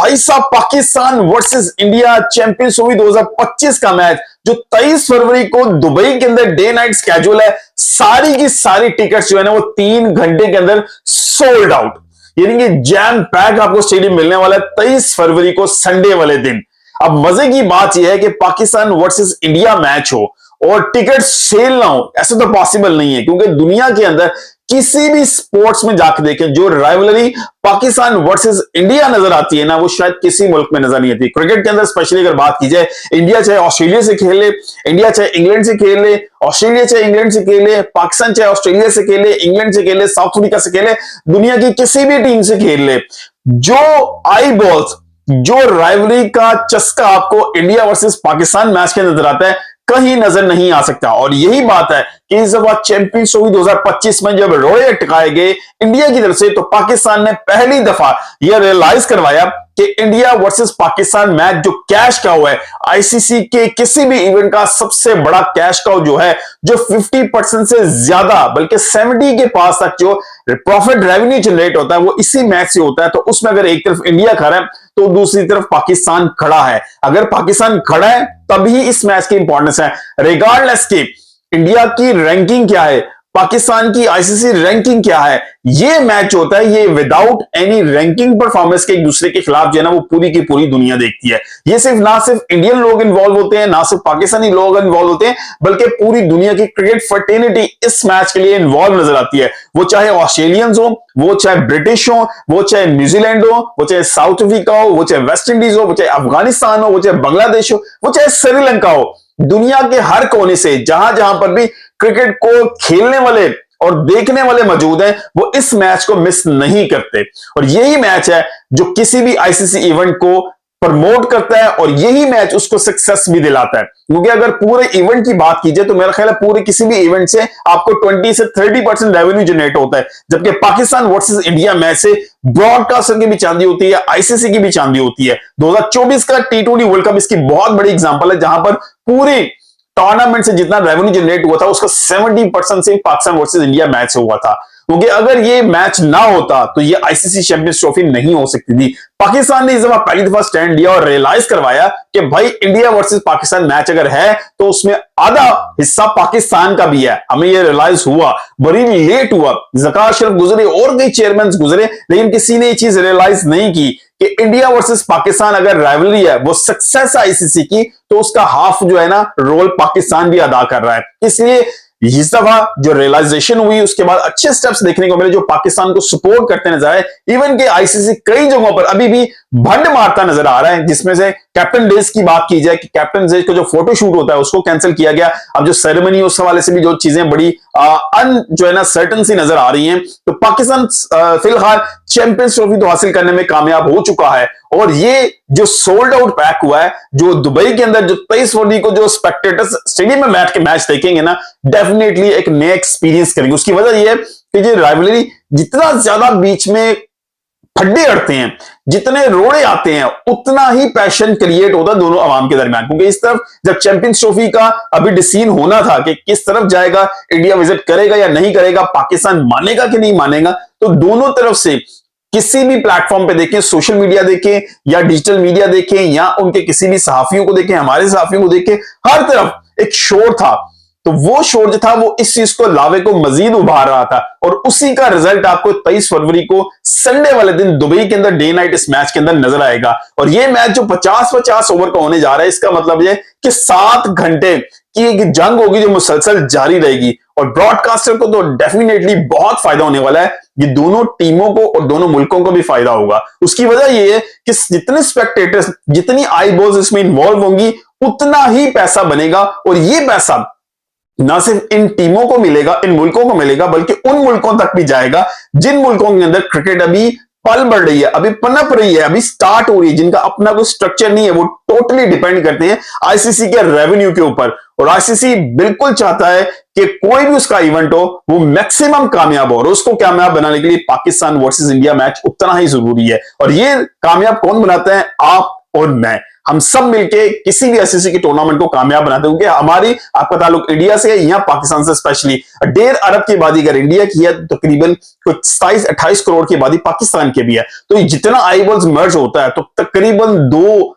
भाई साहब, Pakistan versus India champions trophy 2025 का मैच जो 23 फरवरी को दुबई के अंदर डे नाइट स्केड्यूल है, सारी की सारी टिकट्स जो है ना वो 3 घंटे के अंदर सोल्ड आउट। यानी कि जैम पैक आपको स्टेडियम मिलने वाला है 23 फरवरी को संडे वाले दिन। अब मजे की बात यह है कि पाकिस्तान वर्सेस इंडिया मैच हो और टिकट सेल ना हो, ऐसा तो पॉसिबल नहीं है, क्योंकि दुनिया के अंदर किसी भी स्पोर्ट्स में जाकर देखें जो राइवलरी पाकिस्तान वर्सेस इंडिया नजर आती है ना, वो शायद किसी मुल्क में नजर नहीं आती। क्रिकेट के अंदर स्पेशली अगर बात की जाए, इंडिया चाहे ऑस्ट्रेलिया से खेल ले, इंडिया चाहे इंग्लैंड से खेल ले, ऑस्ट्रेलिया चाहे इंग्लैंड से खेले, पाकिस्तान चाहे ऑस्ट्रेलिया से खेले, इंग्लैंड से खेले, साउथ अफ्रीका से खेले, दुनिया की किसी भी टीम से खेल ले, जो आई बॉल्स, जो राइवलरी का चस्का आपको इंडिया वर्सेस पाकिस्तान मैच के नजर आता है, कहीं नजर नहीं आ सकता। और यही बात है कि इस बार चैंपियंस ट्रॉफी 2025 में जब रोए अटकाए गए इंडिया की तरफ से, तो पाकिस्तान ने पहली दफा यह रियलाइज करवाया कि इंडिया वर्सेस पाकिस्तान मैच जो कैश का हुआ है, आईसीसी के किसी भी इवेंट का सबसे बड़ा कैश का जो है, जो 50% से ज्यादा बल्कि 70 के पास तक जो प्रॉफिट रेवेन्यू जनरेट होता है वो इसी मैच से होता है। तो उसमें अगर एक तरफ इंडिया खड़ा है तो दूसरी तरफ पाकिस्तान खड़ा है। अगर पाकिस्तान खड़ा है तभी इस मैच की इंपॉर्टेंस है, रिगार्डलेस के इंडिया की रैंकिंग क्या है, पाकिस्तान की आईसीसी रैंकिंग क्या है। ये मैच होता है, ये विदाउट एनी रैंकिंग परफॉर्मेंस के एक दूसरे के खिलाफ जो है ना वो पूरी की पूरी दुनिया देखती है। ये सिर्फ ना सिर्फ इंडियन लोग इन्वॉल्व होते हैं, ना सिर्फ पाकिस्तानी लोग इन्वॉल्व होते हैं, बल्कि पूरी दुनिया की क्रिकेट फर्टेनिटी इस मैच के लिए इन्वॉल्व नजर आती है। वो चाहे ऑस्ट्रेलियंस हो, वो चाहे ब्रिटिश हो, वो चाहे न्यूजीलैंड हो, वो चाहे साउथ अफ्रीका हो, वो चाहे वेस्ट इंडीज हो, वो चाहे अफगानिस्तान हो, वो चाहे बांग्लादेश हो, वो चाहे श्रीलंका हो, दुनिया के हर कोने से जहां जहां पर भी क्रिकेट को खेलने वाले और देखने वाले मौजूद हैं, वो इस मैच को मिस नहीं करते। और यही मैच है जो किसी भी आईसीसी इवेंट को प्रमोट करता है और यही मैच उसको सक्सेस भी दिलाता है। क्योंकि अगर पूरे इवेंट की बात की जाए तो मेरा ख्याल है पूरे किसी भी इवेंट से आपको 20 से 30% रेवेन्यू जनरेट होता है, जबकि पाकिस्तान वर्सेस इंडिया मैच से ब्रॉडकास्टर की भी चांदी होती है, आईसीसी की भी चांदी होती है। 2024 का टी20 वर्ल्ड कप इसकी बहुत बड़ी एग्जांपल है, जहां पर पूरी टूर्नामेंट से जितना रेवेन्यू जनरेट हुआ था उसका 70% से पाकिस्तान वर्सेस इंडिया मैच से हुआ था। क्योंकि अगर ये मैच ना होता तो ये आईसीसी चैंपियंस ट्रॉफी नहीं हो सकती थी। पाकिस्तान ने इस दफा पहली दफा स्टैंड लिया और रियलाइज करवाया कि भाई इंडिया वर्सेस पाकिस्तान मैच अगर है तो उसमें आधा हिस्सा पाकिस्तान का भी है। हमें ये रियलाइज हुआ, बड़ी लेट हुआ, ज़कार अशरफ गुजरे और कई चेयरमैन गुजरे, लेकिन किसी ने ये चीज रियलाइज नहीं की कि इंडिया वर्सेस पाकिस्तान अगर राइवलरी है, वो सक्सेस है आईसीसी की, तो उसका हाफ जो है ना रोल पाकिस्तान भी अदा कर रहा है। इसलिए इस दफा जो रियलाइजेशन हुई उसके बाद अच्छे स्टेप्स देखने को मिले जो पाकिस्तान को सपोर्ट करते नजर आए। इवन के आईसीसी कई जगहों पर अभी भी भंड मारता नजर आ रहा है, जिसमें से कैप्टन डेज की बात की जाए कि कैप्टन डेज का जो फोटो शूट होता है उसको कैंसिल किया गया। अब जो सेरेमनी उस हवाले से भी जो चीजें बड़ी जो है ना सर्टन सी नजर आ रही हैं। तो पाकिस्तान फिलहाल चैंपियंस ट्रॉफी तो हासिल करने में कामयाब हो चुका है। और ये जो सोल्ड आउट पैक हुआ है, जो दुबई के अंदर जो 23 फरवरी को जो स्पेक्टेटर्स स्टेडियम में बैठ के मैच देखेंगे ना, डेफिनेटली एक नया एक्सपीरियंस करेंगे। उसकी वजह यह है कि ये राइवलरी जितना ज्यादा बीच में खड्डे अड़ते हैं, जितने रोड़े आते हैं, उतना ही पैशन क्रिएट होता है दोनों अवाम के दरमियान। क्योंकि इस तरफ जब चैंपियंस ट्रॉफी का अभी डिसीजन होना था कि किस तरफ जाएगा, इंडिया विजिट करेगा या नहीं करेगा, पाकिस्तान मानेगा कि नहीं मानेगा, तो दोनों तरफ से किसी भी प्लेटफॉर्म पे देखें, सोशल मीडिया देखें या डिजिटल मीडिया देखें या उनके किसी भी सहाफियों को देखें, हमारे सहाफियों को देखें, हर तरफ एक शोर था। तो वो शोर जो था वो इस चीज को लावे को मजीद उभार रहा था और उसी का रिजल्ट आपको 23 फरवरी को संडे वाले दिन दुबई के अंदर डे नाइट इस मैच के अंदर नजर आएगा। और ये मैच जो 50-50 ओवर का होने जा रहा है, इसका मतलब ये कि 7 घंटे की एक जंग होगी जो मुसलसल जारी रहेगी। और ब्रॉडकास्टर को तो डेफिनेटली बहुत फायदा होने वाला है, ये दोनों टीमों को और दोनों मुल्कों को भी फायदा होगा। उसकी वजह यह है कि जितने स्पेक्टेटर्स, जितनी आई बॉल्स इसमें इन्वॉल्व होंगी, उतना ही पैसा बनेगा। और ये पैसा ना सिर्फ इन टीमों को मिलेगा, इन मुल्कों को मिलेगा, बल्कि उन मुल्कों तक भी जाएगा जिन मुल्कों के अंदर क्रिकेट अभी पल बढ़ रही है, अभी पनप रही है, अभी स्टार्ट हो रही है, जिनका अपना कोई स्ट्रक्चर नहीं है। वो टोटली डिपेंड करते हैं आईसीसी के रेवेन्यू के ऊपर। और आईसीसी बिल्कुल चाहता है कि कोई भी उसका इवेंट हो वो मैक्सिमम कामयाब हो, और उसको कामयाब बनाने के लिए पाकिस्तान वर्सेस इंडिया मैच उतना ही जरूरी है। और ये कामयाब कौन बनाता है? आप और मैं, हम सब मिलके किसी भी आईसीसी के टूर्नामेंट को कामयाब बनाते हैं, क्योंकि हमारी आपका ताल्लुक इंडिया से है, यहाँ पाकिस्तान से स्पेशली 1.5 अरब की आबादी अगर इंडिया की है तो तकरीबन कुछ 27-28 करोड़ की आबादी पाकिस्तान की भी है। तो जितना आई बॉल्स मर्ज होता है तो तकरीबन 2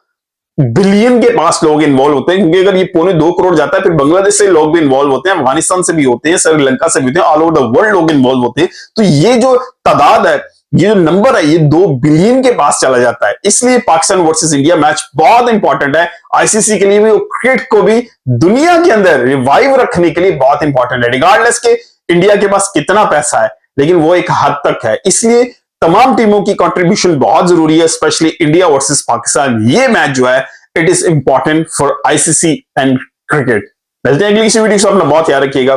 बिलियन के पास लोग इन्वॉल्व होते हैं, क्योंकि अगर ये 2.25 करोड़ जाता है फिर बांग्लादेश से लोग भी इन्वॉल्व होते हैं, अफगानिस्तान से भी होते हैं, श्रीलंका से भी होते हैं, ऑल ओवर द वर्ल्ड लोग इन्वॉल्व होते हैं। तो ये जो तादाद है, ये जो नंबर है, ये 2 बिलियन के पास चला जाता है। इसलिए पाकिस्तान वर्सेस इंडिया मैच बहुत इंपॉर्टेंट है आईसीसी के लिए भी और क्रिकेट को भी दुनिया के अंदर रिवाइव रखने के लिए बहुत इंपॉर्टेंट है। रिगार्डलेस के इंडिया के पास कितना पैसा है, लेकिन वो एक हद तक है, इसलिए तमाम टीमों की कंट्रीब्यूशन बहुत जरूरी है, स्पेशली इंडिया वर्सेस पाकिस्तान। ये मैच जो है it is important for ICC and cricket. मिलते हैं अगली किसी वीडियो से, अपना बहुत याद रखिएगा।